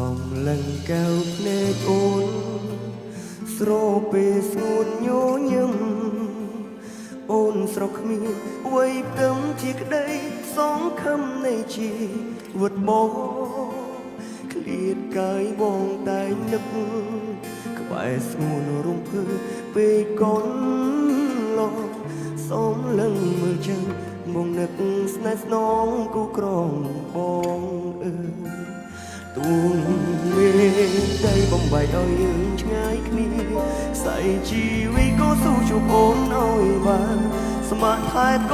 សំឡឹងកែវភ្នែកអូនស្រោពេលស្ងួតញញឹមអូនស្រកគ្មានអ្វីផ្ទឹមជាក្តីសងខំនៃជីវិតបងឃ្លាតកាយបងតែនឹកក្បែរស្ងួនរំភើពេកកូនឡោសំឡឹងមើលចឹងមកនឹកស្នេហ៍ស្នងគូក្រងបងអើយទូនមេដៃបំបីឲ្យយើងឆ្ងាយគ្នាស្អីជីវិតក៏ស៊ូជួបអូនឲ្យបានស្មាត់ថែក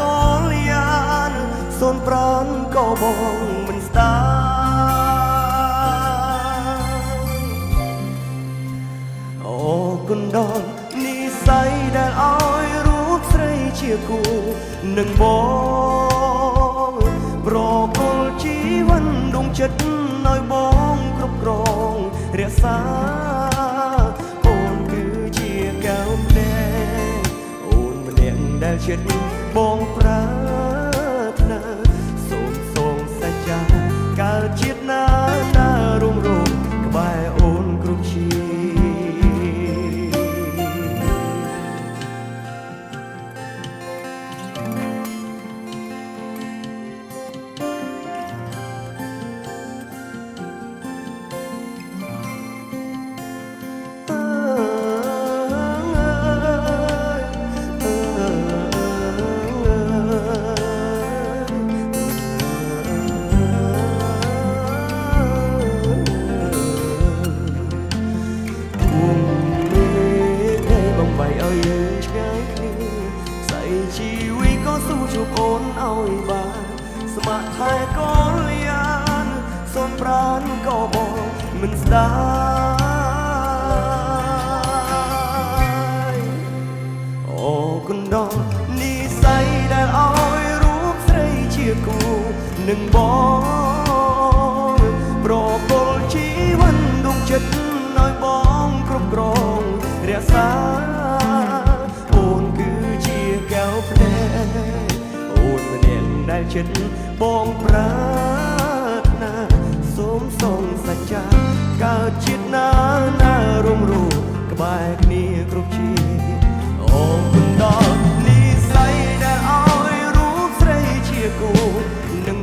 លយានសូនប្រានក៏បងមិនស្ដាយអូគុណដល់និស័យដែលឲ្យរូបស្រីជាគូនឹងបងប្រគល់ជីវិតដងចិត្តឲ្យបងគ្រប់គ្រងរក្សាអូនគឺជាកែវភ្នែកអូនម្នាក់ដែលចិត្តបងប្រាថ្នាសូមសងសច្ចាកើតជាតិណារុំរងក្បែរអូនគ្រប់ជីជីវិតក៏ស៊ូជួបអូនឲ្យបានស្ម័គ្រថែកលយានសូនប្រានក៏បងមិនស្ដាយអូគុណដល់និស័យដែលឲ្យរូបស្រីជាគូនឹងបងប្រគល់ជីវិតដងចិត្តឲ្យបងគ្រប់គ្រងរក្សាភ្នែកអូនម្នាក់ដែលចិត្តបងប្រាថ្នាសូមសងសច្ចាកើតជាតិណារុំរੂក្បែរគ្នាគ្រប់ជីអូគុណដល់និស័យដែលឲ្យរូបស្រីជាគូនឹង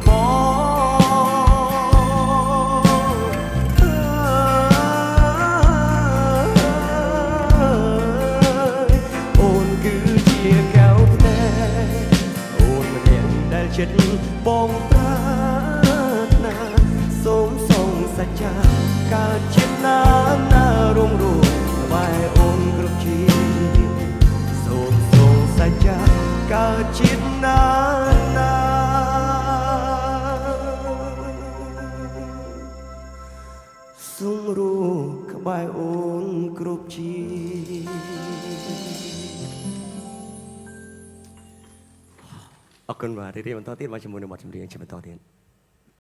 ចិត្តបងប្រាថ្នាសូមសងសច្ចាកើតជាតិណារុំរੂក្បែរអូនគ្រប់ជីសូមសងសច្ចាកើតជាតិណាសូមរੂក្បែរអូនគ្រប់ជីអរគុណបាទរីករាយបន្តទៀតមកជាមួយនឹងបទចម្រៀងជាបន្តទៀត